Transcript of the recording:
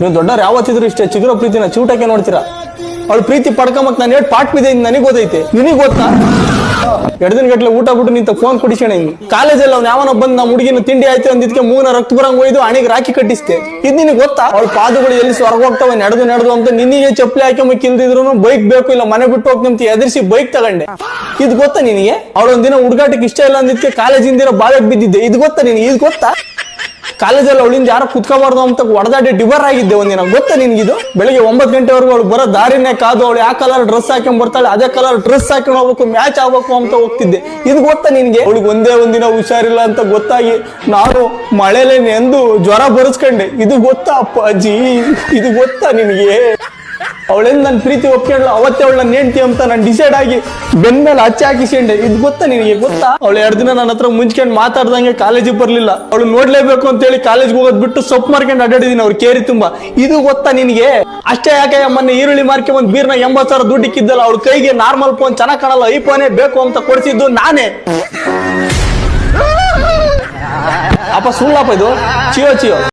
ನೀವು ದೊಡ್ಡವ್ರು ಯಾವತ್ತಿದ್ರು ಇಷ್ಟೇ ಚಿಗುರೋ ಪ್ರೀತಿನ ಚಿವುಟಕ್ಕೆ ನೋಡ್ತೀರಾ. ಅವಳು ಪ್ರೀತಿ ಪಡ್ಕೊಂಬಕ್ ನಾನು ಹೇಳಿ ಪಾಟ್ ಬಿದ್ದೆ ನನಗೆ ಗೊತ್ತೈತೆ, ನಿನಗೆ ಗೊತ್ತಾ? 2 ದಿನ ಗಟ್ಲೆ ಊಟ ಬಿಟ್ಟು ನಿಂತ ಫೋನ್ ಕೊಡಿಸೋಣ. ಕಾಲೇಜಲ್ಲಿ ಅವ್ನು ಯಾವನೋ ಬಂದ್ ನಮ್ಮ ಹುಡುಗಿನ ತಿಂಡಿ ಆಯ್ತು ಅಂದಿದ್ಕೆ ಮೂಗನ ರಕ್ತ ಬರಂಗ್ ಒಯ್ದು ಹಣಿಗೆ ರಾಕಿ ಕಟ್ಟಿಸ್ತೆ. ಇದು ನಿನಗೆ ಗೊತ್ತಾ? ಅವಳ ಪಾದಗಳು ಎಲ್ಲಿ ಹೊರಗೆ ಹೋಗ್ತಾವ ನಡೆದು ಅಂತ ನಿನಗೆ ಚಪ್ಪಲಿ ಹಾಕಿ ಕಿಲ್ದಿದ್ರು ಬೈಕ್ ಬೇಕು ಇಲ್ಲ ಮನೆ ಬಿಟ್ಟು ಹೋಗ್ತಂತ ಎದುರಿಸಿ ಬೈಕ್ ತಗೊಂಡೆ. ಇದು ಗೊತ್ತಾ ನಿನಗೆ? ಅವಳೊಂದಿನ ಹುಡುಗಾಟಕ್ಕೆ ಇಷ್ಟ ಇಲ್ಲ ಅಂದಿದ್ಕೆ ಕಾಲೇಜಿಂದ ಬಾಳೆಗೆ ಬಿದ್ದಿದ್ದೆ. ಇದು ಗೊತ್ತಾ ನಿನಗೆ? ಇದು ಗೊತ್ತಾ? ಕಾಲೇಜಲ್ಲಿ ಅವಳಿಂದ ಯಾರು ಕುತ್ಕೋಬಾರ್ದು ಅಂತ ಹೊಡೆದಾಡಿ ಡಿಬರ್ ಆಗಿದ್ದೆ ಒಂದಿನ. ಗೊತ್ತಾ ನಿನ್ಗಿದು? ಬೆಳಿಗ್ಗೆ 9 ಗಂಟೆವರೆಗೂ ಅವಳು ಬರೋ ದಾರಿನೇ ಕಾದು ಅವಳು ಯಾವ ಕಲರ್ ಡ್ರೆಸ್ ಹಾಕೊಂಡ್ ಬರ್ತಾಳೆ ಅದೇ ಕಲರ್ ಡ್ರೆಸ್ ಹಾಕೊಂಡು ಹೋಗ್ಬೇಕು, ಮ್ಯಾಚ್ ಆಗ್ಬೇಕು ಅಂತ ಹೋಗ್ತಿದ್ದೆ. ಇದು ಗೊತ್ತಾ ನಿನ್ಗೆ? ಅವಳಿಗೆ ಒಂದಿನ ಹುಷಾರಿಲ್ಲ ಅಂತ ಗೊತ್ತಾಗಿ ನಾನು ಮಳೆಲೆ ನೆಂದು ಜ್ವರ ಬರೆಸ್ಕೊಂಡೆ. ಇದು ಗೊತ್ತಾ ಅಪ್ಪಾಜಿ? ಇದು ಗೊತ್ತಾ ನಿನ್ಗೆ? ಅವಳೆಂದು ನನ್ನ ಪ್ರೀತಿ ಒಪ್ಕೊಂಡ್ಲು ಅವತ್ತೇ ಅವಳು ನನ್ನ ಹೆಂಡ್ತಿ ಅಂತ ನಾನು ಡಿಸೈಡ್ ಆಗಿ ಬೆನ್ ಮೇಲೆ ಹಚ್ಚಿ ಹಾಕಿಸ್ಕೊಂಡೆ. ಇದು ಗೊತ್ತಾ ನಿನಗೆ? ಗೊತ್ತಾ? ಅವಳು 2 ದಿನ ನನ್ನ ಹತ್ರ ಮುಂಚ್ಕೊಂಡು ಮಾತಾಡ್ದಂಗೆ ಕಾಲೇಜಿಗೆ ಬರ್ಲಿಲ್ಲ. ಅವಳು ನೋಡ್ಲೇಬೇಕು ಅಂತ ಹೇಳಿ ಕಾಲೇಜ್ಗೆ ಹೋಗೋದ್ ಬಿಟ್ಟು ಸೊಪ್ಪು ಮಾರ್ಕೊಂಡು ಅಡ್ಡಾಡಿದೀನಿ ಅವ್ರು ಕೇರಿ ತುಂಬಾ. ಇದು ಗೊತ್ತಾ ನಿನಗೆ? ಅಷ್ಟೇ ಯಾಕೆ ಮೊನ್ನೆ ಈರುಳ್ಳಿ ಮಾರ್ಕೆ ಒಂದ್ ಬೀರ್ನ 80,000 ದುಡ್ಡಿಕ್ಕಿದ್ದಲ್ಲ, ಅವಳ ಕೈಗೆ ನಾರ್ಮಲ್ ಫೋನ್ ಚೆನ್ನಾಗ್ ಕಾಣಲ್ಲ ಐಫೋನೇ ಬೇಕು ಅಂತ ಕೊಡ್ಸಿದ್ದು ನಾನೇ. ಅಪ್ಪ ಸುಳ್ಳಪ್ಪ ಇದು. ಚಿಯೋ